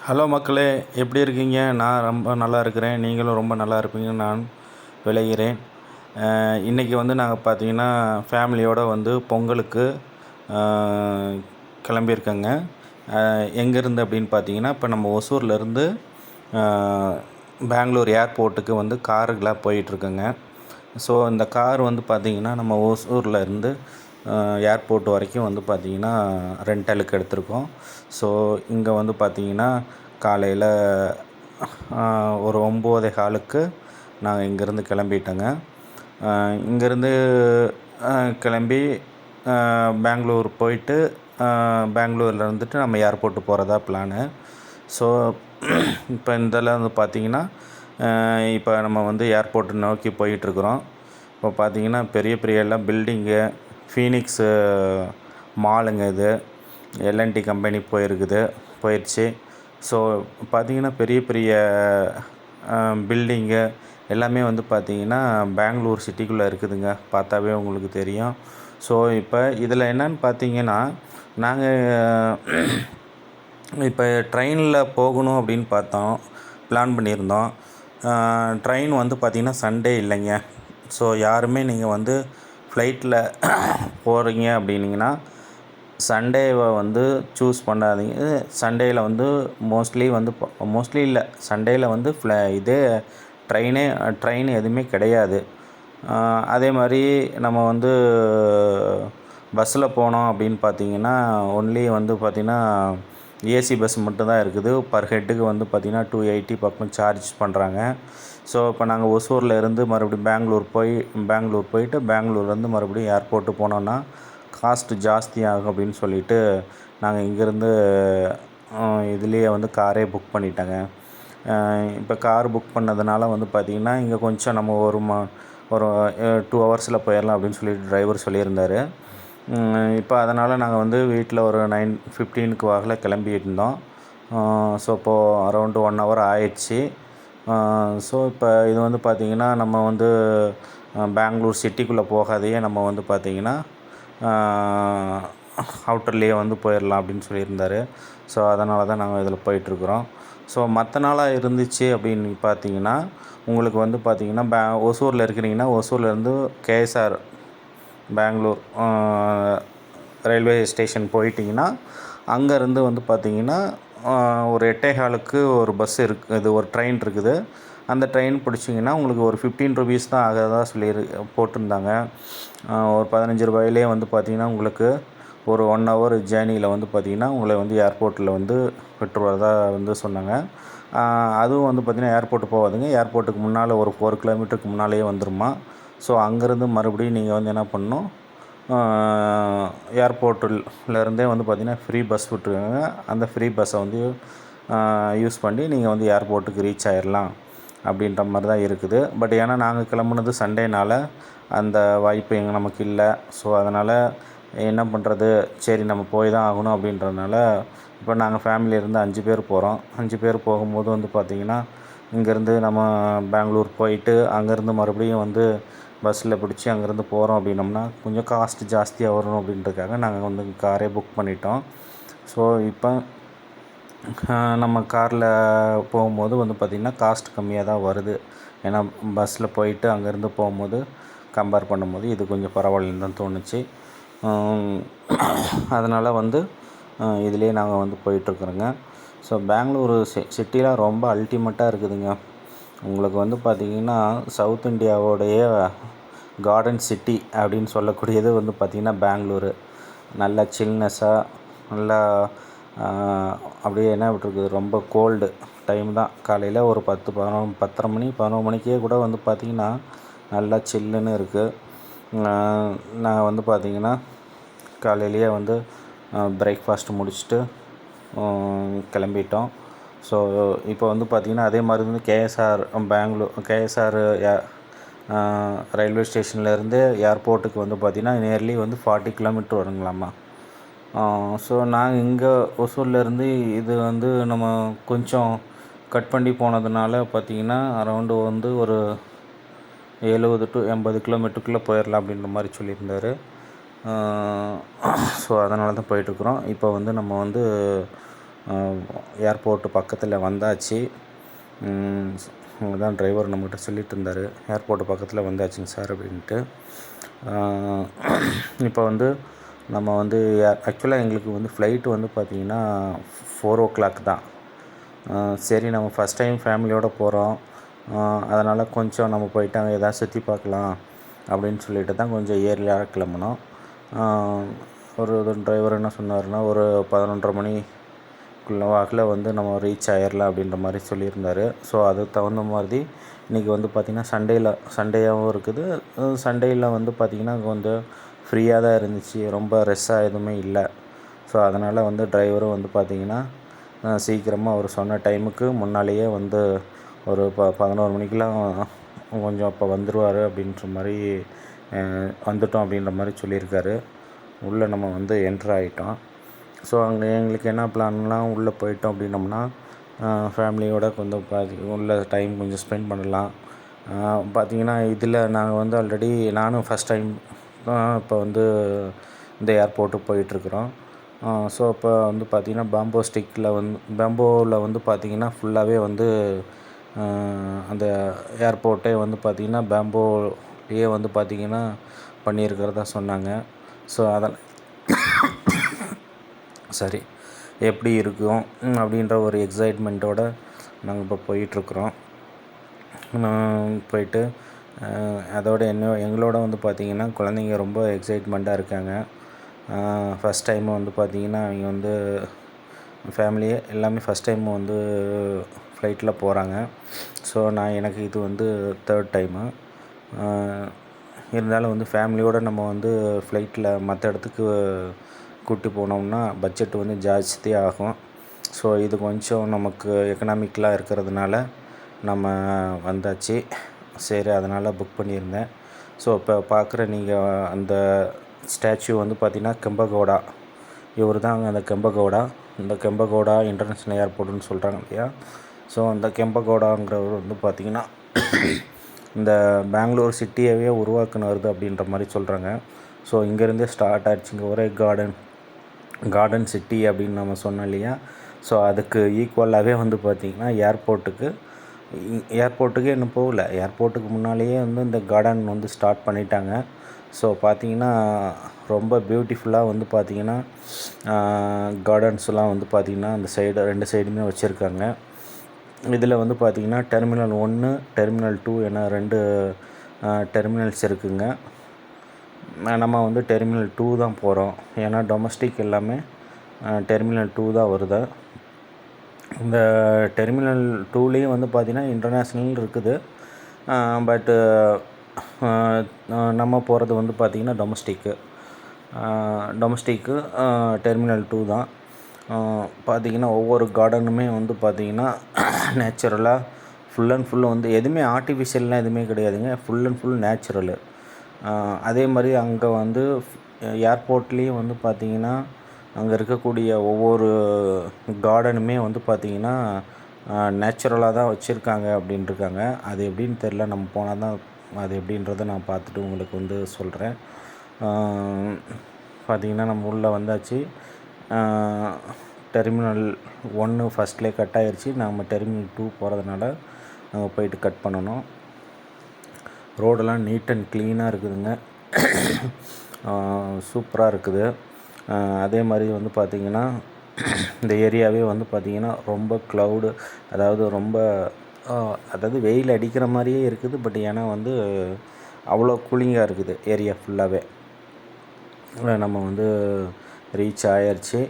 Hello மக்களே, எப்படி இருக்கீங்க? நான் ரொம்ப நல்லா இருக்கிறேன். நீங்களும் ரொம்ப நல்லா இருப்பீங்கன்னு நான் விளைகிறேன். இன்றைக்கி வந்து நாங்கள் பார்த்தீங்கன்னா ஃபேமிலியோடு வந்து பொங்கலுக்கு கிளம்பியிருக்கேங்க. எங்கேருந்து அப்படின்னு பார்த்தீங்கன்னா, இப்போ நம்ம ஒசூர்லேருந்து பெங்களூர் ஏர்போர்ட்டுக்கு வந்து காருக்குலாம் போயிட்டுருக்கோங்க. ஸோ இந்த கார் வந்து பார்த்திங்கன்னா நம்ம ஓசூரில் இருந்து ஏர்போர்ட் வரைக்கும் வந்து பார்த்திங்கன்னா ரெண்டலுக்கு எடுத்திருக்கோம். ஸோ இங்கே வந்து பார்த்திங்கன்னா காலையில் ஒரு 9:15க்கு நாங்கள் இங்கேருந்து கிளம்பிட்டோங்க. இங்கேருந்து கிளம்பி பெங்களூர் போயிட்டு பெங்களூரில் இருந்துட்டு நம்ம ஏர்போர்ட்டு போகிறதா பிளானு. ஸோ இப்போ இதில் வந்து பார்த்திங்கன்னா இப்போ நம்ம வந்து ஏர்போர்ட்டை நோக்கி போயிட்டுருக்குறோம். இப்போ பார்த்திங்கன்னா பெரிய பெரிய எல்லாம் பில்டிங்கு, ஃபீனிக்ஸு மாலுங்க, இது எல்என்டி கம்பெனி போயிடுச்சு. ஸோ பார்த்திங்கன்னா பெரிய பெரிய பில்டிங்கு எல்லாமே வந்து பார்த்திங்கன்னா பெங்களூர் சிட்டிக்குள்ளே இருக்குதுங்க. பார்த்தாவே உங்களுக்கு தெரியும். ஸோ இப்போ இதில் என்னன்னு பார்த்திங்கன்னா, நாங்கள் இப்போ ட்ரெயினில் போகணும் அப்படின்னு பிளான் பண்ணியிருந்தோம். ட்ரெயின் வந்து பார்த்திங்கன்னா சண்டே இல்லைங்க. ஸோ யாருமே நீங்கள் வந்து ஃப்ளைட்டில் போகிறீங்க அப்படின்னிங்கன்னா சண்டேவை வந்து சூஸ் பண்ணாதீங்க. சண்டேயில் வந்து மோஸ்ட்லி இல்லை, சண்டேயில் வந்து ட்ரெயின் எதுவுமே கிடையாது. அதே மாதிரி நம்ம வந்து பஸ்ஸில் போனோம் அப்படின்னு பார்த்திங்கன்னா ஒன்லி வந்து பார்த்திங்கன்னா ஏசி பஸ் மட்டும்தான் இருக்குது. பர் ஹெட்டுக்கு வந்து பார்த்திங்கன்னா 280 பக்கம் சார்ஜ் பண்ணுறாங்க. ஸோ இப்போ நாங்கள் ஒசூரில் இருந்து மறுபடியும் பெங்களூர் போயிட்டு பெங்களூர்லேருந்து மறுபடியும் ஏர்போர்ட்டு போனோன்னா காஸ்ட்டு ஜாஸ்தி ஆகும் அப்படின்னு சொல்லிவிட்டு நாங்கள் இங்கேருந்து இதுலேயே வந்து காரே புக் பண்ணிட்டேங்க. இப்போ கார் புக் பண்ணதுனால வந்து பார்த்திங்கன்னா இங்கே கொஞ்சம் நம்ம ஒரு 2 ஹவர்ஸில் போயிடலாம் அப்படின்னு சொல்லிட்டு டிரைவர் சொல்லியிருந்தார். இப்போ அதனால் நாங்கள் வந்து வீட்டில் ஒரு 9:15க்கு வாக்கில் கிளம்பியிருந்தோம். ஸோ இப்போது அரௌண்டு 1 ஹவர் ஆயிடுச்சு. ஸோ இப்போ இது வந்து பார்த்திங்கன்னா நம்ம வந்து பெங்களூர் சிட்டிக்குள்ளே போகாதையே நம்ம வந்து பார்த்திங்கன்னா அவுட்டர்லேயே வந்து போயிடலாம் அப்படின்னு சொல்லியிருந்தார். ஸோ அதனால தான் நாங்கள் இதில் போயிட்டுருக்குறோம். ஸோ மற்ற நாளாக இருந்துச்சு அப்படின்னு பார்த்திங்கன்னா உங்களுக்கு வந்து பார்த்திங்கன்னா ஒசூரில் இருக்கிறீங்கன்னா ஒசூர்லேருந்து கேஎஸ்ஆர் பெங்களூர் ரயில்வே ஸ்டேஷன் போயிட்டிங்கன்னா அங்கேருந்து வந்து பார்த்திங்கன்னா ஒரு 8:15க்கு ஒரு பஸ் இருக்குது, ஒரு ட்ரெயின் இருக்குது. அந்த ட்ரெயின் பிடிச்சிங்கன்னா உங்களுக்கு ஒரு 15 ருபீஸ் தான் ஆகிறதா போட்டிருந்தாங்க. ஒரு 15 ரூபாயிலே வந்து பார்த்திங்கன்னா உங்களுக்கு ஒரு 1 ஹவர் ஜேர்னியில் வந்து பார்த்திங்கன்னா உங்களை வந்து ஏர்போர்ட்டில் வந்து விட்டுருவதா வந்து சொன்னாங்க. அதுவும் வந்து பார்த்திங்கன்னா ஏர்போர்ட்டு போகாதுங்க. ஏர்போர்ட்டுக்கு முன்னால் ஒரு 4 கிலோமீட்டருக்கு முன்னாலேயே வந்துருமா. ஸோ அங்கேருந்து மறுபடியும் நீங்கள் வந்து என்ன பண்ணணும், ஏர்போர்ட்டிலருந்தே வந்து பார்த்திங்கன்னா ஃப்ரீ பஸ் விட்டுருக்காங்க. அந்த ஃப்ரீ பஸ்ஸை வந்து யூஸ் பண்ணி நீங்கள் வந்து ஏர்போர்ட்டுக்கு ரீச் ஆகிடலாம் அப்படின்ற மாதிரி தான் இருக்குது. பட் ஏன்னா நாங்கள் கிளம்புனது சண்டேனால் அந்த வாய்ப்பு நமக்கு இல்லை. ஸோ அதனால் என்ன பண்ணுறது, சரி நம்ம போய் தான் ஆகணும் அப்படின்றதுனால இப்போ நாங்கள் ஃபேமிலியிலேருந்து 5 பேர் போகிறோம். 5 பேர் போகும்போது வந்து பார்த்திங்கன்னா இங்கேருந்து நம்ம பெங்களூர் போயிட்டு அங்கேருந்து மறுபடியும் வந்து பஸ்ஸில் பிடிச்சி அங்கேருந்து போகிறோம் அப்படின்னோம்னா கொஞ்சம் காஸ்ட்டு ஜாஸ்தியாக வரும் அப்படின்றதுக்காக நாங்கள் வந்து காரே புக் பண்ணிட்டோம். ஸோ இப்போ நம்ம காரில் போகும்போது வந்து பார்த்திங்கன்னா காஸ்ட் கம்மியாக தான் வருது. ஏன்னா பஸ்ஸில் போயிட்டு அங்கேருந்து போகும்போது கம்பேர் பண்ணும்போது இது கொஞ்சம் பரவாயில்லன்னு தான் தோணுச்சு. அதனால் வந்து இதிலே நாங்கள் வந்து போயிட்டுருக்குறோங்க. ஸோ பெங்களூரு சிட்டிலாம் ரொம்ப அல்டிமேட்டாக இருக்குதுங்க. உங்களுக்கு வந்து பார்த்திங்கன்னா சவுத் இந்தியாவோடைய கார்டன் சிட்டி அப்படின்னு சொல்லக்கூடியது வந்து பார்த்திங்கன்னா பெங்களூரு. நல்லா சில்னஸ்ஸாக நல்லா அப்படியே என்ன விட்டுருக்குது, ரொம்ப கோல்டு டைம் தான். காலையில் ஒரு 10:30 மணி 11 மணிக்கே கூட வந்து பார்த்திங்கன்னா நல்லா சில்லுன்னு இருக்குது. நான் வந்து பார்த்திங்கன்னா காலையிலேயே வந்து பிரேக்ஃபாஸ்ட்டு முடிச்சுட்டு கிளம்பிட்டோம். ஸோ இப்போ வந்து பார்த்திங்கன்னா அதே மாதிரி வந்து கேஎஸ்ஆர் ரயில்வே ஸ்டேஷன்லேருந்து ஏர்போர்ட்டுக்கு வந்து பார்த்திங்கன்னா நியர்லி வந்து 40 கிலோமீட்டர் வருங்களாமா. ஸோ நாங்கள் இங்கே ஒசூர்லேருந்து இது வந்து நம்ம கொஞ்சம் கட் பண்ணி போனதுனால பார்த்திங்கன்னா அரௌண்டு வந்து ஒரு 70 to 80 கிலோமீட்டருக்குள்ளே போயிடலாம் அப்படின்ற மாதிரி சொல்லியிருந்தார். ஸோ அதனால தான் போயிட்டுருக்குறோம். இப்போ வந்து நம்ம வந்து ஏர்போர்ட்டு பக்கத்தில் வந்தாச்சு. அதான் டிரைவர் நம்மகிட்ட சொல்லிட்டு இருந்தார், ஏர்போர்ட்டு பக்கத்தில் வந்தாச்சுங்க சார் அப்படின்ட்டு. இப்போ வந்து நம்ம வந்து ஆக்சுவலாக எங்களுக்கு வந்து ஃப்ளைட்டு வந்து பார்த்திங்கன்னா 4 o'clock தான். சரி, நம்ம ஃபஸ்ட் டைம் ஃபேமிலியோடு போகிறோம், அதனால் கொஞ்சம் நம்ம போயிட்டு அங்கே எதாவது சுற்றி பார்க்கலாம் அப்படின்னு சொல்லிட்டு தான் கொஞ்சம் ஏர்லியாக கிளம்புனோம். ஒரு டிரைவர் என்ன சொன்னார்னா, ஒரு 11:30 மணிக்குள்ள வாக்கில் வந்து நம்ம ரீச் ஆயிடலாம் அப்படின்ற மாதிரி சொல்லியிருந்தார். ஸோ அதுக்கு தகுந்த மாதிரி இன்றைக்கி வந்து பார்த்திங்கன்னா சண்டேயாகவும் இருக்குது. சண்டேயில் வந்து பார்த்திங்கன்னா கொஞ்சம் ஃப்ரீயாக தான் இருந்துச்சு, ரொம்ப ரஷ்ஷாக எதுவுமே இல்லை. ஸோ அதனால் வந்து டிரைவரும் வந்து பார்த்திங்கன்னா சீக்கிரமாக அவர் சொன்ன டைமுக்கு முன்னாலேயே வந்து ஒரு 11 மணிக்கெலாம் கொஞ்சம் அப்போ வந்துடுவார் அப்படின்ற மாதிரி வந்துட்டோம் அப்படின்ற மாதிரி சொல்லியிருக்காரு. உள்ளே நம்ம வந்து என்ட்ரு ஆகிட்டோம். ஸோ அங்கே எங்களுக்கு என்ன பிளான்லாம், உள்ளே போயிட்டோம் அப்படின்னோம்னா ஃபேமிலியோடு கொஞ்சம் உள்ள டைம் கொஞ்சம் ஸ்பெண்ட் பண்ணலாம். பார்த்திங்கன்னா இதில் நாங்கள் வந்து ஆல்ரெடி நானும் ஃபஸ்ட் டைம் இப்போ வந்து இந்த ஏர்போர்ட்டுக்கு போயிட்டுருக்குறோம். ஸோ இப்போ வந்து பார்த்திங்கன்னா பேம்போவில் வந்து பார்த்திங்கன்னா ஃபுல்லாகவே வந்து அந்த ஏர்போர்ட்டே வந்து பார்த்திங்கன்னா பேம்போலேயே வந்து பார்த்திங்கன்னா பண்ணியிருக்கிறதா சொன்னாங்க. ஸோ அதெல்லாம் சரி எப்படி இருக்கும் அப்படின்ற ஒரு எக்ஸைட்மெண்ட்டோடு நாங்கள் இப்போ போயிட்டுருக்குறோம். போயிட்டு அதோடு எங்களோட வந்து பார்த்திங்கன்னா குழந்தைங்க ரொம்ப எக்ஸைட்மெண்ட்டாக இருக்காங்க. ஃபஸ்ட் டைம் வந்து பார்த்திங்கன்னா அவங்க வந்து ஃபேமிலியே எல்லாமே ஃபஸ்ட் டைம் வந்து ஃப்ளைட்டில் போகிறாங்க. ஸோ எனக்கு இது வந்து 3rd டைமு. இருந்தாலும் வந்து ஃபேமிலியோடு நம்ம வந்து ஃப்ளைட்டில் மற்ற இடத்துக்கு கூட்டி போனோம்னா பட்ஜெட் வந்து ஜாஸ்தி ஆகும். ஸோ இது கொஞ்சம் நமக்கு எக்கனாமிக்கலாக இருக்கிறதுனால நம்ம வந்தாச்சு. சரி, அதனால் புக் பண்ணியிருந்தேன். ஸோ இப்போ பார்க்குற நீங்கள் அந்த ஸ்டாச்சு வந்து பார்த்திங்கன்னா கெம்பகோடா, இவர் தான் அந்த கெம்பகோடா. இந்த கெம்பகோடா இன்டர்நேஷ்னல் ஏர்போர்ட்டுன்னு சொல்கிறாங்க இல்லையா. ஸோ அந்த கெம்பகோடாங்கிறவர் வந்து பார்த்திங்கன்னா இந்த பெங்களூர் சிட்டியவே உருவாக்குனது அப்படின்ற மாதிரி சொல்கிறாங்க. ஸோ இங்கேருந்தே ஸ்டார்ட் ஆகிடுச்சிங்க ஒரே கார்டன் சிட்டி அப்படின்னு நம்ம சொன்னோம் இல்லையா. ஸோ அதுக்கு ஈக்குவலாகவே வந்து பார்த்திங்கன்னா ஏர்போர்ட்டுக்கே இன்னும் போகல, ஏர்போர்ட்டுக்கு முன்னாலேயே வந்து இந்த கார்டன் வந்து ஸ்டார்ட் பண்ணிட்டாங்க. ஸோ பார்த்திங்கன்னா ரொம்ப பியூட்டிஃபுல்லாக வந்து பார்த்திங்கன்னா கார்டன்ஸ்லாம் வந்து பார்த்திங்கன்னா அந்த சைடு 2 சைடுமே வச்சுருக்காங்க. இதில் வந்து பார்த்திங்கன்னா டெர்மினல் 1, டெர்மினல் 2 என 2 டெர்மினல்ஸ் இருக்குதுங்க. நம்ம வந்து டெர்மினல் 2 தான் போகிறோம், ஏன்னா டொமஸ்டிக் எல்லாமே டெர்மினல் 2 தான் வருது. இந்த டெர்மினல் 2லேயும் வந்து பார்த்திங்கன்னா இன்டர்நேஷ்னல் இருக்குது. பட்டு நம்ம போகிறது வந்து பார்த்திங்கன்னா டொமஸ்டிக்கு டெர்மினல் 2 தான். பார்த்திங்கன்னா ஒவ்வொரு கார்டனுமே வந்து பார்த்திங்கன்னா நேச்சுரலாக ஃபுல் அண்ட் ஃபுல் வந்து எதுவுமே ஆர்டிஃபிஷியல்லாம் எதுவுமே கிடையாதுங்க, ஃபுல் அண்ட் ஃபுல் நேச்சுரலு. அதே மாதிரி அங்கே வந்து ஏர்போர்ட்லேயும் வந்து பார்த்திங்கன்னா அங்கே இருக்கக்கூடிய ஒவ்வொரு கார்டனுமே வந்து பார்த்திங்கன்னா நேச்சுரலாக தான் வச்சுருக்காங்க அப்படின்ட்டுருக்காங்க. அது எப்படின்னு தெரில, நம்ம போனால் தான் அது எப்படின்றத நான் பார்த்துட்டு உங்களுக்கு வந்து சொல்கிறேன். பார்த்திங்கன்னா நம்ம உள்ளே வந்தாச்சு. டெர்மினல் 1 ஃபஸ்ட்லேயே கட் ஆகிடுச்சு. நம்ம டெர்மினல் 2 போகிறதுனால நம்ம போயிட்டு கட் பண்ணணும். ரோடெல்லாம் நீட் அண்ட் க்ளீனாக இருக்குதுங்க, சூப்பராக இருக்குது. அதே மாதிரி வந்து பார்த்திங்கன்னா இந்த ஏரியாவே வந்து பார்த்திங்கன்னா ரொம்ப க்ளவுடு, அதாவது வெயில் அடிக்கிற மாதிரியே இருக்குது. பட் ஏன்னா வந்து அவ்வளோ கூலிங்காக இருக்குது ஏரியா ஃபுல்லாகவே. நம்ம வந்து ரீச் ஆகிடுச்சு.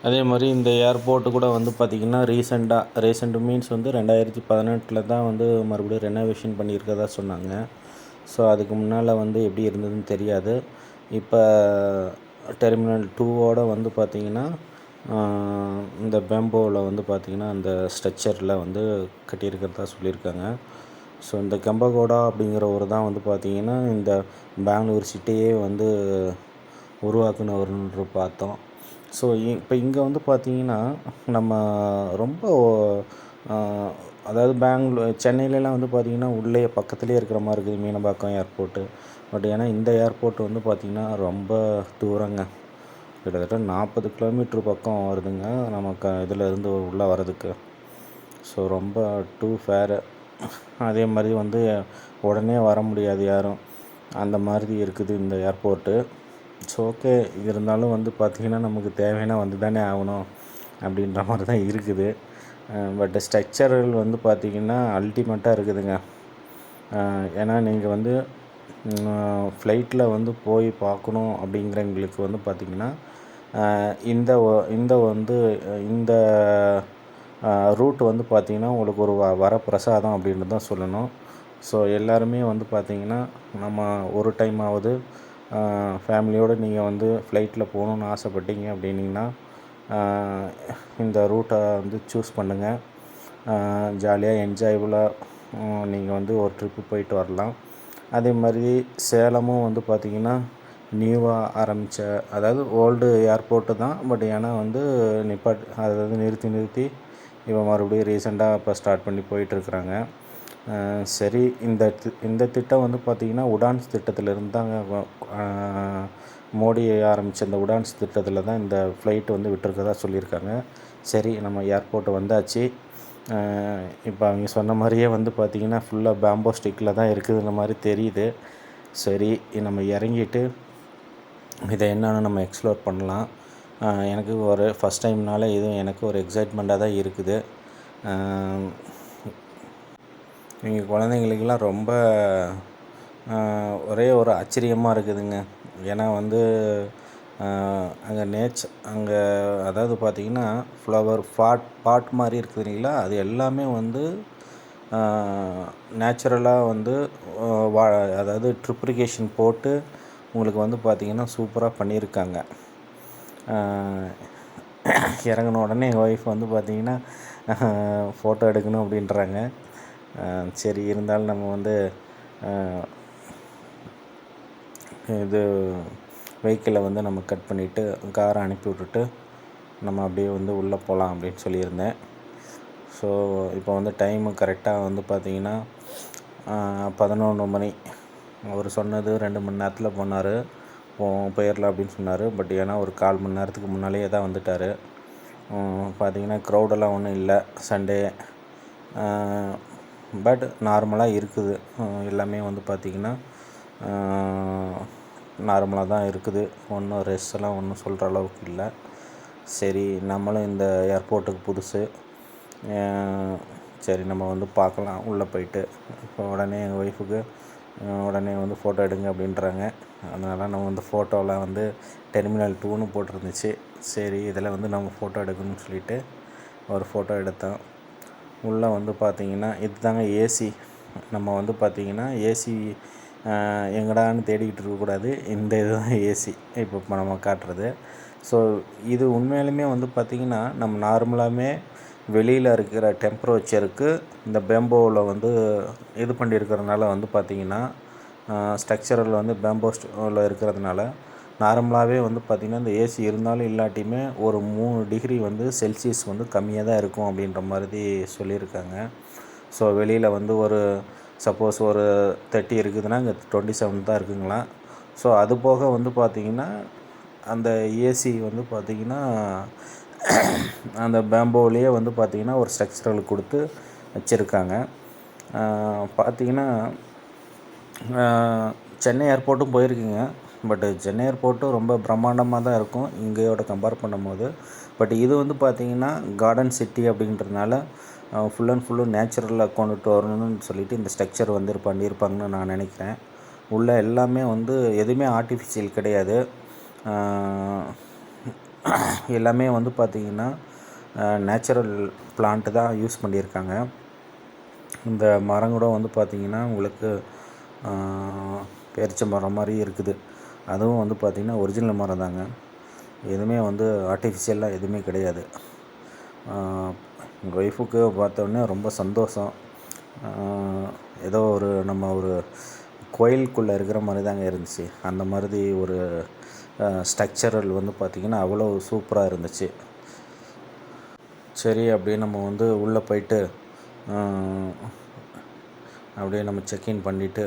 அதே மாதிரி இந்த ஏர்போர்ட்டு கூட வந்து பார்த்திங்கன்னா ரீசெண்ட் மீன்ஸ் வந்து 2018 தான் வந்து மறுபடியும் ரெனோவேஷன் பண்ணியிருக்கதா சொன்னாங்க. ஸோ அதுக்கு முன்னால் வந்து எப்படி இருந்ததுன்னு தெரியாது. இப்போ டெர்மினல் 2ஓட வந்து பார்த்திங்கன்னா இந்த பேம்போவில் வந்து பார்த்திங்கன்னா அந்த ஸ்ட்ரக்சரில் வந்து கட்டியிருக்கிறதா சொல்லியிருக்காங்க. ஸோ இந்த கெம்பகோடா அப்படிங்கிறவர் தான் வந்து பார்த்திங்கன்னா இந்த பெங்களூர் சிட்டியே வந்து உருவாக்குனவர்னு பார்த்தோம். ஸோ இப்போ இங்கே வந்து பார்த்திங்கன்னா நம்ம ரொம்ப அதாவது சென்னையிலலாம் வந்து பார்த்திங்கன்னா உள்ளே பக்கத்துலேயே இருக்கிற மாதிரி இருக்குது மீனம்பாக்கம் ஏர்போர்ட்டு. பட் ஏன்னா இந்த ஏர்போர்ட் வந்து பார்த்திங்கன்னா ரொம்ப தூரங்க, கிட்டத்தட்ட 40 கிலோமீட்ரு பக்கம் வருதுங்க நமக்கு இதிலேருந்து உள்ளே வர்றதுக்கு. ஸோ ரொம்ப டூ ஃபேரு. அதே மாதிரி வந்து உடனே வர முடியாது யாரும், அந்த மாதிரி இருக்குது இந்த ஏர்போர்ட்டு. ஸோ ஓகே, இருந்தாலும் வந்து பார்த்திங்கன்னா நமக்கு தேவைன்னா வந்து தானே ஆகணும் அப்படின்ற மாதிரி தான் இருக்குது. பட் ஸ்ட்ரக்சரல் வந்து பார்த்திங்கன்னா அல்டிமேட்டாக இருக்குதுங்க. ஏன்னா நீங்கள் வந்து ஃப்ளைட்டில் வந்து போய் பார்க்கணும் அப்படிங்கிறவங்களுக்கு வந்து பார்த்திங்கன்னா இந்த இந்த வந்து இந்த ரூட் வந்து பார்த்திங்கன்னா உங்களுக்கு ஒரு வரப்பிரசாதம் அப்படின்னு தான் சொல்லணும். ஸோ எல்லாருமே வந்து பார்த்திங்கன்னா நம்ம ஒரு டைமாவது ஃபேமிலியோடு நீங்கள் வந்து ஃப்ளைட்டில் போகணுன்னு ஆசைப்பட்டீங்க அப்படின்னிங்கன்னா இந்த ரூட்டை வந்து சூஸ் பண்ணுங்கள். ஜாலியாக என்ஜாயபுளாக நீங்கள் வந்து ஒரு ட்ரிப்பு போயிட்டு வரலாம். அதே மாதிரி சேலமும் வந்து பார்த்திங்கன்னா நியூவாக ஆரம்பித்த, அதாவது ஓல்டு ஏர்போர்ட்டு தான், பட் ஏன்னா வந்து அதாவது நிறுத்தி இப்போ மறுபடியும் ரீசெண்டாக இப்போ ஸ்டார்ட் பண்ணி போயிட்டுருக்குறாங்க. சரி, இந்த திட்டம் வந்து பார்த்திங்கன்னா உடான்ஸ் திட்டத்திலிருந்து தாங்க, மோடி ஆரம்பித்த இந்த உடான்ஸ் திட்டத்தில் தான் இந்த ஃப்ளைட்டு வந்து விட்டுருக்கதா சொல்லியிருக்காங்க. சரி, நம்ம ஏர்போர்ட்டு வந்தாச்சு. இப்போ அவங்க சொன்ன மாதிரியே வந்து பார்த்திங்கன்னா ஃபுல்லாக பேம்போ ஸ்டிக்கில் தான் இருக்குதுன்ற மாதிரி தெரியுது. சரி, நம்ம இறங்கிட்டு இதை என்னென்னு நம்ம எக்ஸ்ப்ளோர் பண்ணலாம். எனக்கு ஒரு ஃபஸ்ட் டைம்னால இதுவும் எனக்கு ஒரு எக்ஸைட்மெண்ட்டாக தான் இருக்குது. எங்கள் குழந்தைங்களுக்கெல்லாம் ரொம்ப ஒரே ஒரு ஆச்சரியமாக இருக்குதுங்க. ஏன்னா வந்து அங்கே அதாவது பார்த்திங்கன்னா ஃப்ளவர் பாட் மாதிரி இருக்குது இல்லைங்களா, அது எல்லாமே வந்து நேச்சுரலாக வந்து அதாவது ட்ரிப்ளிகேஷன் போட்டு உங்களுக்கு வந்து பார்த்திங்கன்னா சூப்பராக பண்ணியிருக்காங்க. இறங்கின உடனே எங்கள் ஒய்ஃப் வந்து பார்த்திங்கன்னா ஃபோட்டோ எடுக்கணும் அப்படின்றாங்க. சரி, இருந்தாலும் நம்ம வந்து இது வெஹிக்கிளை வந்து நம்ம கட் பண்ணிவிட்டு காரை அனுப்பி விட்டுட்டு நம்ம அப்படியே வந்து உள்ளே போகலாம் அப்படின்னு சொல்லியிருந்தேன். ஸோ இப்போ வந்து டைமு கரெக்டாக வந்து பார்த்திங்கன்னா 11 மணி. அவர் சொன்னது 2 மணி நேரத்தில் போயிடலாம் அப்படின்னு சொன்னார். பட் ஏன்னா ஒரு 1/4 மணி நேரத்துக்கு முன்னாலேயே தான் வந்துட்டார். பார்த்திங்கன்னா க்ரௌடெல்லாம் ஒன்றும் இல்லை, சண்டே. பட் நார்மலாக இருக்குது, எல்லாமே வந்து பார்த்திங்கன்னா நார்மலாக தான் இருக்குது. ஒன்றும் ரெஸ்ட்லாம் ஒன்றும் சொல்கிற அளவுக்கு இல்லை. சரி, நம்மளும் இந்த ஏர்போர்ட்டுக்கு புதுசு. சரி, நம்ம வந்து பார்க்கலாம் உள்ளே போயிட்டு. இப்போ உடனே எங்கள் ஒய்ஃபுக்கு உடனே வந்து ஃபோட்டோ எடுங்க அப்படின்றாங்க. அதனால் நம்ம வந்து ஃபோட்டோலாம் வந்து டெர்மினல் 2ன்னு போட்டிருந்துச்சு. சரி, இதில் வந்து நம்ம ஃபோட்டோ எடுக்கணும்னு சொல்லிவிட்டு ஒரு ஃபோட்டோ எடுத்தோம். உள்ளே வந்து பார்த்திங்கன்னா இதுதாங்க ஏசி. நம்ம வந்து பார்த்திங்கன்னா ஏசி எங்கடான்னு தேடிக்கிட்டு இருக்கக்கூடாது, இந்த இதுதான் ஏசி இப்போ நம்ம காட்டுறது. ஸோ இது உண்மையிலுமே வந்து பார்த்திங்கன்னா நம்ம நார்மலாகவே வெளியில் இருக்கிற டெம்பரேச்சருக்கு இந்த பேம்போவில் வந்து இது பண்ணியிருக்கிறதுனால வந்து பார்த்திங்கன்னா ஸ்ட்ரக்சரில் வந்து பேம்போவில் இருக்கிறதுனால நார்மலாகவே வந்து பார்த்திங்கன்னா இந்த ஏசி இருந்தாலும் இல்லாட்டியுமே ஒரு 3 டிகிரி வந்து செல்சியஸ் வந்து கம்மியாக தான் இருக்கும் அப்படின்ற மாதிரி சொல்லியிருக்காங்க. ஸோ வெளியில் வந்து ஒரு சப்போஸ் ஒரு 30 இருக்குதுன்னா இங்கே 27 தான் இருக்குங்களா. ஸோ அது போக வந்து பார்த்திங்கன்னா அந்த ஏசி வந்து பார்த்திங்கன்னா அந்த பேம்போவிலேயே வந்து பார்த்திங்கன்னா ஒரு ஸ்ட்ரக்சரல் கொடுத்து வச்சுருக்காங்க. பார்த்திங்கன்னா சென்னை ஏர்போர்ட்டும் போயிருக்குங்க. பட் சென்னை ஏர்போர்ட்டும் ரொம்ப பிரம்மாண்டமாக தான் இருக்கும் இங்கேயோட கம்பேர் பண்ணும்போது. பட் இது வந்து பார்த்திங்கன்னா கார்டன் சிட்டி அப்படின்றதுனால ஃபுல் அண்ட் ஃபுல்லும் நேச்சுரலாக கொண்டுட்டு வரணும்னு சொல்லிட்டு இந்த ஸ்ட்ரக்சர் வந்து பண்ணியிருப்பாங்கன்னு நான் நினைக்கிறேன். உள்ள எல்லாமே வந்து எதுவுமே ஆர்டிஃபிஷியல் கிடையாது. எல்லாமே வந்து பார்த்திங்கன்னா நேச்சுரல் பிளான்ட்டு தான் யூஸ் பண்ணியிருக்காங்க. இந்த மரம் கூட வந்து பார்த்திங்கன்னா உங்களுக்கு பேரிச்ச மரம் மாதிரி இருக்குது. அதுவும் வந்து பார்த்திங்கன்னா ஒரிஜினல் மரம் தாங்க, எதுவுமே வந்து ஆர்டிஃபிஷியலாக எதுவுமே கிடையாது. எங்கள் ஒய்ஃபுக்கு பார்த்தோன்னே ரொம்ப சந்தோஷம். ஏதோ நம்ம ஒரு கோயிலுக்குள்ளே இருக்கிற மாதிரி தாங்க இருந்துச்சு. அந்த மாதிரி ஒரு ஸ்ட்ரக்சரல் வந்து பார்த்திங்கன்னா அவ்வளோ சூப்பராக இருந்துச்சு. சரி, அப்படியே நம்ம வந்து உள்ளே போயிட்டு அப்படியே நம்ம செக்இன் பண்ணிவிட்டு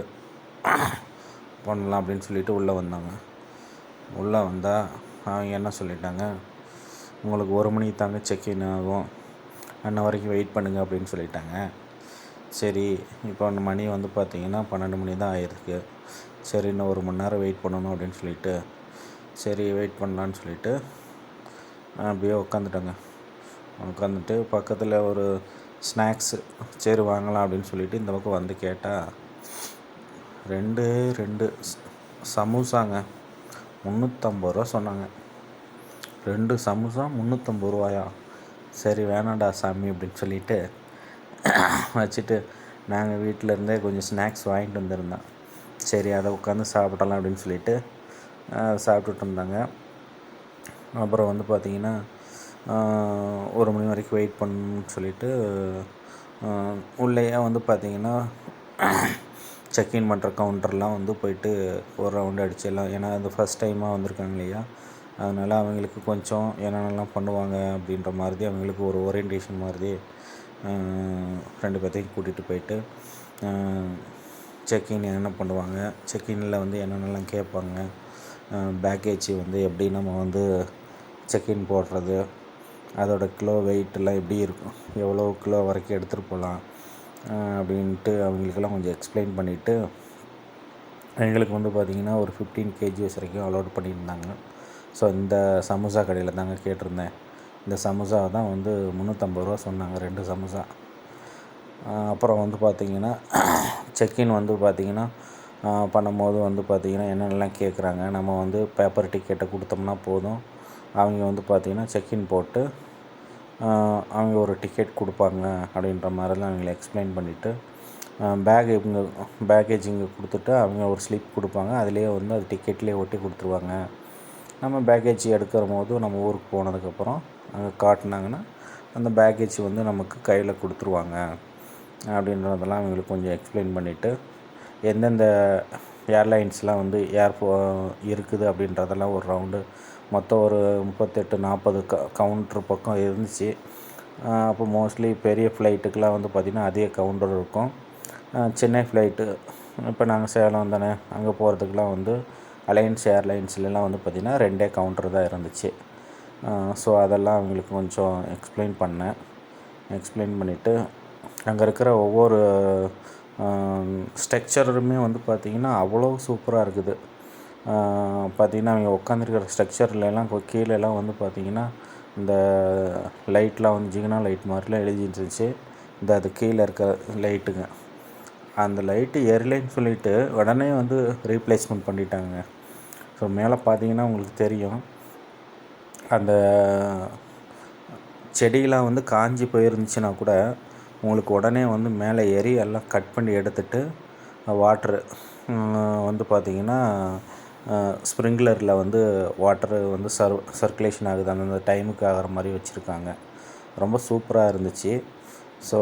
பண்ணலாம் அப்படின்னு சொல்லிட்டு உள்ளே வந்தாங்க. உள்ளே வந்தால் அவங்க என்ன சொல்லிட்டாங்க, உங்களுக்கு 1 மணிக்கு தாங்க செக்இன் ஆகும், அன்ன வரைக்கும் வெயிட் பண்ணுங்கள் அப்படின்னு சொல்லிட்டாங்க. சரி, இப்போ மணி வந்து பார்த்திங்கன்னா 12 மணி தான் ஆகிருக்கு. சரி, இன்னும் 1 மணி நேரம் வெயிட் பண்ணணும் அப்படின்னு சொல்லிட்டு, சரி வெயிட் பண்ணலான்னு சொல்லிட்டு அப்படியே உட்காந்துட்டேங்க. உட்காந்துட்டு பக்கத்தில் ஒரு ஸ்நாக்ஸு சரி வாங்கலாம் அப்படின்னு சொல்லிட்டு இந்த பக்கம் வந்து கேட்டால், 2 சமோசாங்க 350 ரூபா சொன்னாங்க. 2 சமோசா 350 ரூபாயா? சரி வேணாண்டா சாமி அப்படின்னு சொல்லிட்டு வச்சுட்டு, நாங்கள் வீட்டிலேருந்தே கொஞ்சம் ஸ்நாக்ஸ் வாங்கிட்டு வந்திருந்தோம். சரி அதை உட்காந்து சாப்பிடலாம் அப்படின்னு சொல்லிட்டு சாப்பிட்டுட்டு இருந்தாங்க. அப்புறம் வந்து பார்த்திங்கன்னா 1 மணி வரைக்கும் வெயிட் பண்ணணும்னு சொல்லிட்டு உள்ளேயே வந்து பார்த்திங்கன்னா செக்இன் பண்ணுற கவுண்டர்லாம் வந்து போயிட்டு ஒரு ரவுண்டு அடிச்சிடலாம். ஏன்னா அது ஃபஸ்ட் டைமாக வந்திருக்காங்க இல்லையா, அதனால் அவங்களுக்கு கொஞ்சம் என்னென்னலாம் பண்ணுவாங்க அப்படின்ற மாதிரி அவங்களுக்கு ஒரு ஓரியன்டேஷன் மாதிரி 2 பேர்த்தையும் கூட்டிகிட்டு போயிட்டு செக்இன் என்னென்ன பண்ணுவாங்க, செக்இனில் வந்து என்னென்னலாம் கேட்பாங்க, பேக்கேஜ் வந்து எப்படி நம்ம வந்து செக்இன் போடுறது, அதோட கிலோ வெயிட்டெல்லாம் எப்படி இருக்கும், எவ்வளோ கிலோ வரைக்கும் எடுத்துகிட்டு போகலாம் அப்படின்ட்டு அவங்களுக்கெல்லாம் கொஞ்சம் எக்ஸ்பிளைன் பண்ணிவிட்டு, எங்களுக்கு வந்து பார்த்திங்கன்னா ஒரு 15 kgs வரைக்கும் அலோட் பண்ணியிருந்தாங்க. ஸோ இந்த சமோசா கடையில் தாங்க கேட்டிருந்தேன். இந்த சமோசா தான் வந்து 350 ரூபா சொன்னாங்க, 2 சமோசா. அப்புறம் வந்து பார்த்திங்கன்னா செக்இன் வந்து பார்த்திங்கன்னா பண்ணும்போது வந்து பார்த்திங்கன்னா என்னென்னலாம் கேட்குறாங்க, நம்ம வந்து பேப்பர் டிக்கெட்டை கொடுத்தோம்னா போதும், அவங்க வந்து பார்த்திங்கன்னா செக்இன் போட்டு அவங்க ஒரு டிக்கெட் கொடுப்பாங்க அப்படின்ற மாதிரிலாம் அவங்களை எக்ஸ்பிளைன் பண்ணிவிட்டு, பேக்கேஜ் இங்கே கொடுத்துட்டு அவங்க ஒரு ஸ்லிப் கொடுப்பாங்க, அதிலே வந்து அது டிக்கெட்லேயே ஒட்டி கொடுத்துருவாங்க. நம்ம பேக்கேஜ் எடுக்கிற போது நம்ம ஊருக்கு போனதுக்கப்புறம் அங்கே காட்டினாங்கன்னா அந்த பேக்கேஜ் வந்து நமக்கு கையில் கொடுத்துருவாங்க அப்படின்றதெல்லாம் அவங்களுக்கு கொஞ்சம் எக்ஸ்பிளைன் பண்ணிவிட்டு, எந்தெந்த ஏர்லைன்ஸ்லாம் வந்து இருக்குது அப்படின்றதெல்லாம் ஒரு ரவுண்டு மொத்தம் ஒரு 38-40 கவுண்ட்ரு பக்கம் இருந்துச்சு. அப்போ மோஸ்ட்லி பெரிய ஃப்ளைட்டுக்கெலாம் வந்து பார்த்திங்கன்னா அதிக கவுண்டர் இருக்கும். சென்னை ஃப்ளைட்டு இப்போ நாங்கள் சேலம் தானே, அங்கே போகிறதுக்கெலாம் வந்து அலையன்ஸ் ஏர்லைன்ஸ்லாம் வந்து பார்த்திங்கன்னா 2 கவுண்டர் தான் இருந்துச்சு. ஸோ அதெல்லாம் அவங்களுக்கு கொஞ்சம் எக்ஸ்பிளைன் பண்ணேன். எக்ஸ்பிளைன் பண்ணிவிட்டு அங்கே இருக்கிற ஒவ்வொரு ஸ்ட்ரக்சருமே வந்து பார்த்திங்கன்னா அவ்வளோ சூப்பராக இருக்குது. பார்த்திங்கன்னா அவங்க உட்காந்துருக்கிற ஸ்ட்ரக்சர்லாம் கீழேலாம் வந்து பார்த்திங்கன்னா இந்த லைட்லாம் வந்து ஜிகினா லைட் மாதிரிலாம் எழுதிருந்துச்சு. அது கீழே இருக்க லைட்டுங்க, அந்த லைட்டு எரியலைன்னு சொல்லிவிட்டு உடனே வந்து ரீப்ளேஸ்மெண்ட் பண்ணிட்டாங்க. ஸோ மேலே பார்த்தீங்கன்னா உங்களுக்கு தெரியும், அந்த செடியெலாம் வந்து காஞ்சி போயிருந்துச்சுன்னா கூட உங்களுக்கு உடனே வந்து மேலே ஏறி எல்லாம் கட் பண்ணி எடுத்துகிட்டு வாட்ரு வந்து பார்த்திங்கன்னா ஸ்ப்ரிங்க்லரில் வந்து வாட்டரு வந்து சர்க்குலேஷன் ஆகுது, அந்தந்த டைமுக்கு ஆகிற மாதிரி வச்சுருக்காங்க. ரொம்ப சூப்பராக இருந்துச்சு. ஸோ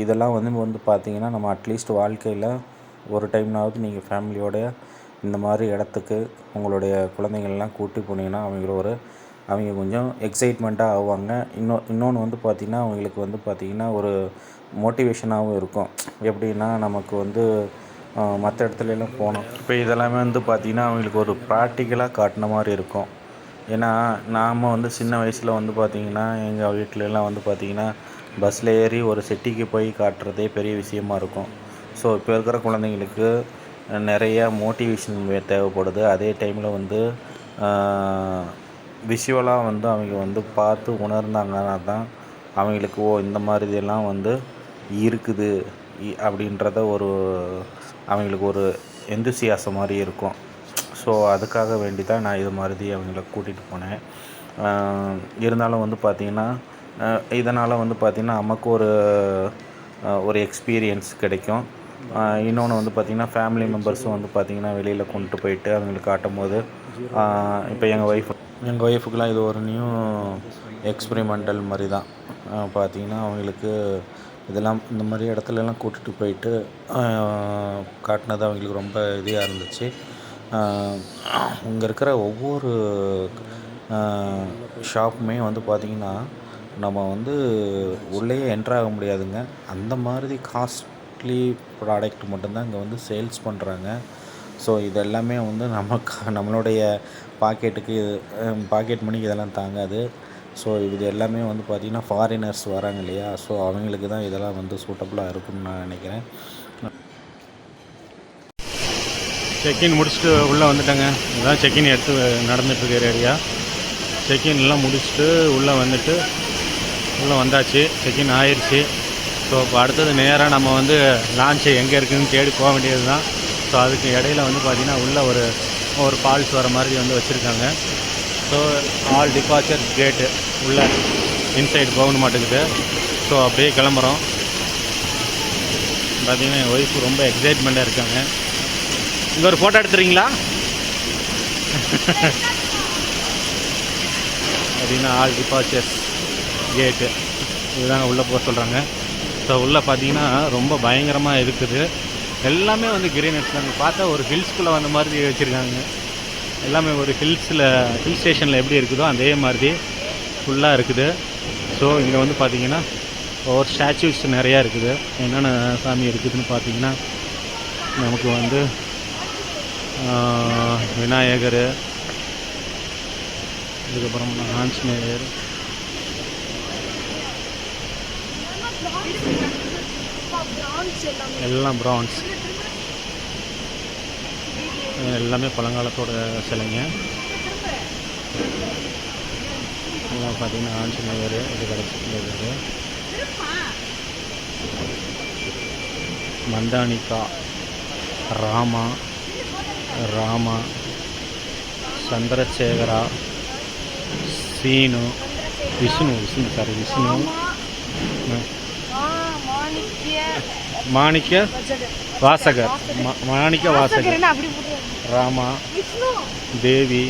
இதெல்லாம் வந்து பார்த்திங்கன்னா நம்ம அட்லீஸ்ட் வாழ்க்கையில் ஒரு டைம்னாவது நீங்கள் ஃபேமிலியோட இந்த மாதிரி இடத்துக்கு உங்களுடைய குழந்தைங்கள்லாம் கூட்டி போனீங்கன்னா அவங்க கொஞ்சம் எக்ஸைட்மெண்ட்டாக ஆவாங்க. இன்னொன்று வந்து பார்த்திங்கன்னா அவங்களுக்கு வந்து பார்த்திங்கன்னா ஒரு மோட்டிவேஷனாகவும் இருக்கும். எப்படின்னா நமக்கு வந்து மற்ற இடத்துலலாம் போனோம், இப்போ இதெல்லாமே வந்து பார்த்திங்கன்னா அவங்களுக்கு ஒரு ப்ராக்டிக்கலாக காட்டின மாதிரி இருக்கும். ஏன்னா நாம் வந்து சின்ன வயசில் வந்து பார்த்திங்கன்னா எங்கள் வீட்டிலலாம் வந்து பார்த்திங்கன்னா பஸ்ஸில் ஏறி ஒரு சிட்டிக்கு போய் காட்டுறதே பெரிய விஷயமா இருக்கும். ஸோ இப்போ இருக்கிற குழந்தைங்களுக்கு நிறைய மோட்டிவேஷன் தேவைப்படுது. அதே டைமில் வந்து விஷுவலாக வந்து அவங்க வந்து பார்த்து உணர்ந்தாங்கன்னா தான் அவங்களுக்கு இந்த மாதிரி இதெல்லாம் வந்து இருக்குது அப்படின்றத அவங்களுக்கு ஒரு எந்தூசியாசம் மாதிரி இருக்கும். ஸோ அதுக்காக வேண்டி தான் நான் இது மாதிரி அவங்கள கூட்டிகிட்டு போனேன். இருந்தாலும் வந்து பார்த்திங்கன்னா இதனால் வந்து பார்த்திங்கன்னா நமக்கு ஒரு எக்ஸ்பீரியன்ஸ் கிடைக்கும். இன்னொன்று வந்து பார்த்திங்கன்னா ஃபேமிலி மெம்பர்ஸும் வந்து பார்த்திங்கன்னா வெளியில் கொண்டு போயிட்டு அவங்களுக்கு காட்டும் போது, இப்போ எங்கள் ஒய்ஃபுக்கெலாம் இது ஒரு நியூ எக்ஸ்பெரிமெண்டல் மாதிரி தான். பார்த்திங்கன்னா அவங்களுக்கு இதெல்லாம் இந்த மாதிரி இடத்துலலாம் கூட்டிகிட்டு போயிட்டு காட்டினது அவங்களுக்கு ரொம்ப இதாக இருந்துச்சு. இங்கே இருக்கிற ஒவ்வொரு ஷாப்புமே வந்து பார்த்திங்கன்னா நம்ம வந்து உள்ளேயே என்ட்ராக முடியாதுங்க. அந்த மாதிரி காஸ்ட்லி ப்ராடக்ட் மட்டும்தான் இங்கே வந்து சேல்ஸ் பண்ணுறாங்க. ஸோ இது எல்லாமே வந்து நம்மளுடைய பாக்கெட் மணிக்கு இதெல்லாம் தாங்காது. ஸோ இது எல்லாமே வந்து பார்த்திங்கன்னா ஃபாரினர்ஸ் வராங்க இல்லையா, ஸோ அவங்களுக்கு தான் இதெல்லாம் வந்து சூட்டபுளாக இருக்கும்னு நான் நினைக்கிறேன். செக்இன் முடிச்சுட்டு உள்ளே வந்துட்டேங்க. இதுதான் செக்இன் எடுத்து நடந்துகிட்ருக்கிற ஏரியா. செக்இன்லாம் முடிச்சுட்டு உள்ளே வந்துட்டு உள்ளே வந்தாச்சு, செக்இன் ஆயிடுச்சு. ஸோ இப்போ அடுத்தது நேராக நம்ம வந்து லான்ச்சு எங்கே இருக்குதுன்னு தேடி போக வேண்டியது தான். ஸோ அதுக்கு இடையில வந்து பார்த்திங்கன்னா உள்ளே ஒரு ஃபால்ஸ் வர மாதிரி வந்து வச்சுருக்காங்க. ஸோ ஆல் டிபார்ச்சர் கேட்டு உள்ளே இன்சைடு போகணும் மாட்டேங்குது. ஸோ அப்படியே கிளம்புறோம். பார்த்திங்கன்னா என் ஒய்ஃபு ரொம்ப எக்ஸைட்மெண்ட்டாக இருக்காங்க. இங்கே ஒரு ஃபோட்டோ எடுத்துறீங்களா அப்படின்னா ஆல் டிபார்ச்சர்ஸ் கேட்டு இதுதாங்க உள்ளே போக சொல்கிறாங்க. ஸோ உள்ளே பார்த்தீங்கன்னா ரொம்ப பயங்கரமாக இருக்குது. எல்லாமே வந்து கிரீனர்ஸ் தாங்க. பார்த்தா ஒரு ஹில்ஸ்குள்ளே வந்த மாதிரி வச்சுருக்காங்க. எல்லாமே ஒரு ஹில் ஸ்டேஷனில் எப்படி இருக்குதோ அதே மாதிரி ஃபுல்லாக இருக்குது. ஸோ இங்கே வந்து பார்த்திங்கன்னா ஒரு ஸ்டாச்சூஸ் நிறையா இருக்குது. என்னென்ன சாமி இருக்குதுன்னு பார்த்திங்கன்னா நமக்கு வந்து விநாயகர், அதுக்கப்புறம் ஆஞ்சநேயர், எல்லாம் பிரான்ஸ், எல்லாமே பழங்காலத்தோட சிலைங்க. எல்லாம் பார்த்தீங்கன்னா ஆஞ்சநேயர் இது கிடச்சிருந்தது. மந்தானிகா, ராமா, சந்திரசேகரா, விஷ்ணு மாணிக்க வாசகர், ராமா, தேவி,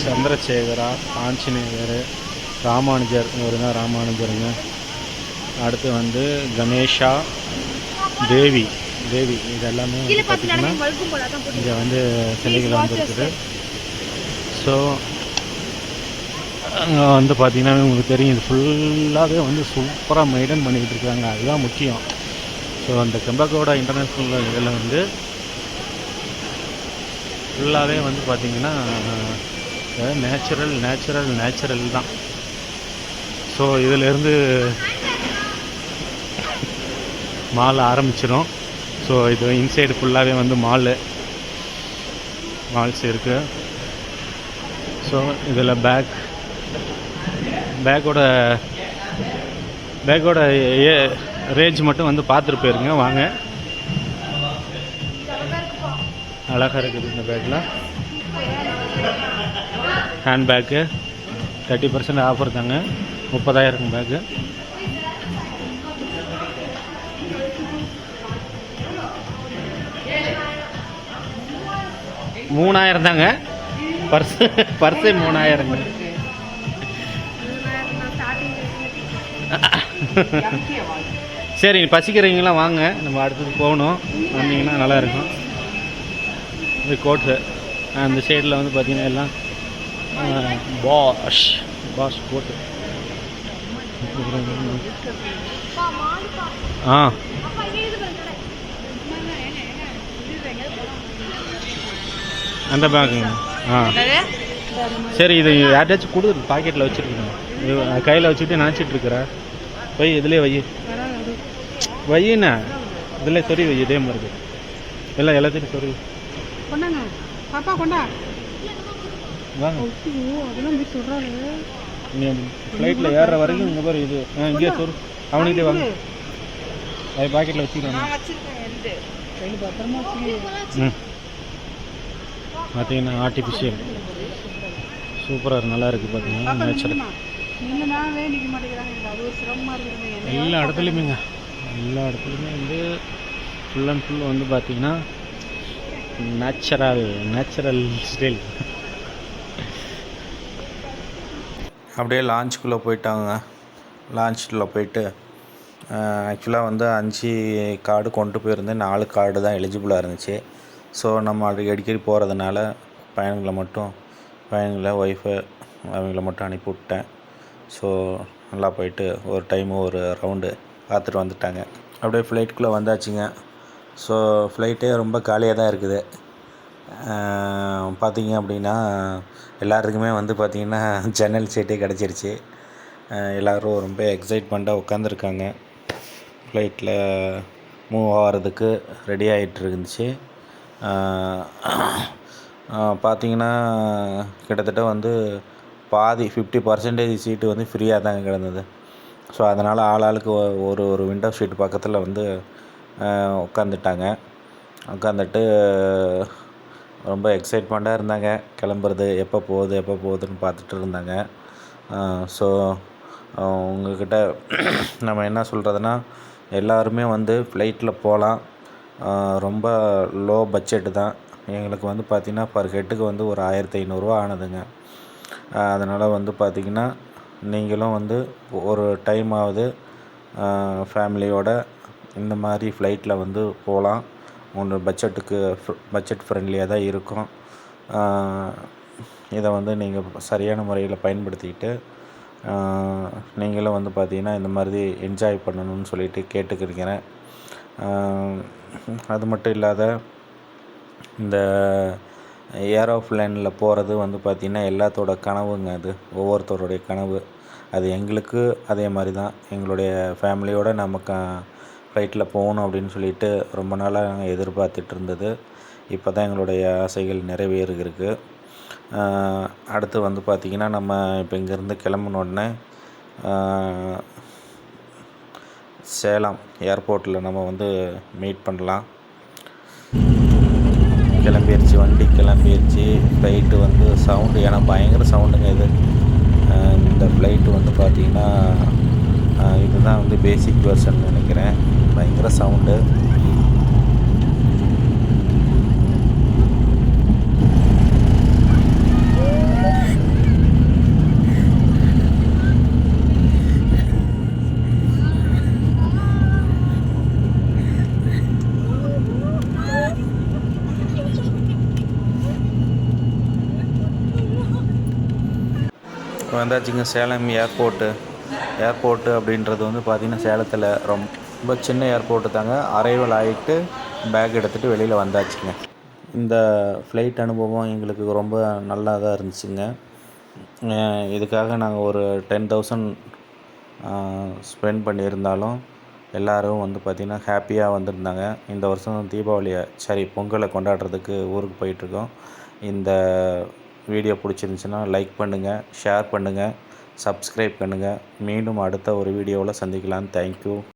சந்திரசேகரா, ஆஞ்சநேயர், ராமானுஜர், இவர் தான் ராமானுஜருங்க. அடுத்து வந்து கணேஷா, தேவி இது எல்லாமே வந்து பார்த்திங்கன்னா இங்கே வந்து சிலைகள் வந்துருக்குது. ஸோ அங்கே வந்து பார்த்திங்கன்னா உங்களுக்கு தெரியும், இது ஃபுல்லாகவே வந்து சூப்பராக மெயின்டைன் பண்ணிக்கிட்டு இருக்காங்க. அதுதான் முக்கியம். ஸோ அந்த கெம்பகோடா இன்டர்நேஷ்னல் இதில் வந்து ஃபுல்லாகவே வந்து பார்த்திங்கன்னா நேச்சுரல் தான். ஸோ இதிலேருந்து மால் ஆரம்பிச்சிடும். ஸோ இது இன்சைடு ஃபுல்லாகவே வந்து மால்ஸ் இருக்குது. ஸோ இதில் பேக்கோட ரேஞ்ச் மட்டும் வந்து பார்த்துட்டு போயிருங்க வாங்க. அழகாக இருக்குது இந்த பேக்கில். ஹேண்ட் பேக்கு 30% ஆஃபர் தாங்க. 30,000 பேக்கு. $3,000 தாங்க. பர்ஸே $3,000. சரி, பசிக்கிறீங்களா வாங்க, நம்ம அடுத்தது போகணும். வந்தீங்கன்னா நல்லாயிருக்கும். இது கோட்டு அந்த சைடில் வந்து பார்த்திங்கன்னா எல்லாம் பாஷ் கோட்டு. அந்த பேங்குங்க. சரி, இது யார்ட்டாச்சும் கொடுத்து பாக்கெட்டில் வச்சுருக்கணும். இது கையில் வச்சுட்டு நினச்சிட்ருக்குற போய் இதுலேயே வையிண்ணா, இதில் சொறி வை. இதே மாதிரி எல்லாத்தையும் சொறி பாப்பா கொண்டா வாங்க. ஃப்ளைட்டில் ஏறுற வரைக்கும் இங்கே பாரு, இது இங்கே சொரு அவனுக்கிட்டே வாங்க. அது பாக்கெட்டில் வச்சுக்கிறாங்க. பார்த்தீங்கன்னா ஆர்டிஃபிஷியல் சூப்பராக நல்லா இருக்குது. பார்த்தீங்கன்னா நேச்சுரல் எல்லா இடத்துலையுமே வந்து ஃபுல் அண்ட் ஃபுல் வந்து பார்த்திங்கன்னா நேச்சுரல் ஸ்டைல். அப்படியே லான்ச்சுக்குள்ளே போயிட்டாங்க. லான்ச்சில் போயிட்டு ஆக்சுவலாக வந்து 5 கார்டு கொண்டு போயிருந்தேன். 4 கார்டு தான் எலிஜிபிளாக இருந்துச்சு. ஸோ நம்ம அடிக்கடி போகிறதுனால பையன்களை ஒய்ஃபை அவங்கள மட்டும் அனுப்பி விட்டேன். ஸோ நல்லா போயிட்டு ஒரு ரவுண்டு பார்த்துட்டு வந்துட்டாங்க. அப்படியே ஃப்ளைட்டுக்குள்ளே வந்தாச்சுங்க. ஸோ ஃப்ளைட்டே ரொம்ப காலியாக தான் இருக்குது. பார்த்தீங்க அப்படின்னா எல்லாருக்குமே வந்து பார்த்திங்கன்னா ஜன்னல் சீட்டே கிடச்சிருச்சு. எல்லோரும் ரொம்ப எக்ஸைட்மெண்ட்டாக உட்காந்துருக்காங்க. ஃப்ளைட்டில் மூவ் ஆகிறதுக்கு ரெடி ஆகிட்டு இருந்துச்சு. பார்த்தீங்கன்னா கிட்டத்தட்ட வந்து பாதி 50% சீட்டு வந்து ஃப்ரீயாக தாங்க கிடந்தது. ஸோ அதனால் ஆளாளுக்கு ஒரு ஒரு விண்டோ சீட் பக்கத்தில் வந்து உட்காந்துட்டாங்க. உட்காந்துட்டு ரொம்ப எக்ஸைட்மெண்ட்டாக இருந்தாங்க. கிளம்புறது எப்போ போகுதுன்னு பார்த்துட்டு இருந்தாங்க. ஸோ உங்கள்கிட்ட நம்ம என்ன சொல்கிறதுனா, எல்லாருமே வந்து ஃப்ளைட்டில் போகலாம். ரொம்ப லோ பட்ஜெட்டு தான். எங்களுக்கு வந்து பார்த்திங்கன்னா பர் ஹெட்டுக்கு வந்து ஒரு 1500 ஆனதுங்க. அதனால் வந்து பார்த்திங்கன்னா நீங்களும் வந்து ஒரு டைமாவது ஃபேமிலியோட இந்த மாதிரி ஃப்ளைட்டில் வந்து போகலாம். உங்கள் பட்ஜெட் ஃப்ரெண்ட்லியாக தான் இருக்கும். இதை வந்து நீங்கள் சரியான முறையில் பயன்படுத்திக்கிட்டு நீங்களும் வந்து பார்த்திங்கன்னா இந்த மாதிரி என்ஜாய் பண்ணணும்னு சொல்லிட்டு கேட்டுக்கிறேன். அது மட்டும் இல்லாத இந்த ஏரோப்ளேனில் போகிறது வந்து பார்த்திங்கன்னா எல்லாத்தோட கனவுங்க. அது ஒவ்வொருத்தருடைய கனவு. அது எங்களுக்கு அதே மாதிரி தான். எங்களுடைய ஃபேமிலியோடு நமக்கு ஃப்ளைட்டில் போகணும் அப்படின்னு சொல்லிட்டு ரொம்ப நாளாக நாங்கள் எதிர்பார்த்துட்டு இருந்தது. இப்போ தான் எங்களுடைய ஆசைகள் நிறைவேறுகிறது. அடுத்து வந்து பார்த்திங்கன்னா நம்ம இப்போ இங்கேருந்து கிளம்புன உடனே சேலம் ஏர்போர்ட்டில் நம்ம வந்து மீட் பண்ணலாம். கிளம்பிடுச்சு, வண்டி கிளம்பிடுச்சு. ஃப்ளைட்டு வந்து சவுண்டு, ஏன்னா பயங்கர சவுண்டுங்க இது. இந்த ஃப்ளைட்டு வந்து பார்த்திங்கன்னா இதுதான் வந்து பேசிக் வெர்ஷன் நினைக்கிறேன். பயங்கர சவுண்டு. வந்தாச்சுங்க சேலம் ஏர்போர்ட்டு அப்படின்றது வந்து பார்த்திங்கன்னா சேலத்தில் ரொம்ப சின்ன ஏர்போர்ட்டு தாங்க. அரைவல் ஆகிட்டு பேக் எடுத்துகிட்டு வெளியில் வந்தாச்சுங்க. இந்த ஃப்ளைட் அனுபவம் எங்களுக்கு ரொம்ப நல்லா தான் இருந்துச்சுங்க. இதுக்காக நாங்கள் ஒரு 10,000 ஸ்பெண்ட் பண்ணியிருந்தாலும் எல்லோரும் வந்து பார்த்திங்கன்னா ஹாப்பியாக வந்திருந்தாங்க. இந்த வருஷம் பொங்கலை கொண்டாடுறதுக்கு ஊருக்கு போயிட்டுருக்கோம். இந்த வீடியோ பிடிச்சிருந்துச்சின்னா லைக் பண்ணுங்கள், ஷேர் பண்ணுங்கள், சப்ஸ்கிரைப் பண்ணுங்கள். மீண்டும் அடுத்த ஒரு வீடியோவில் சந்திக்கலாம். தேங்க்யூ.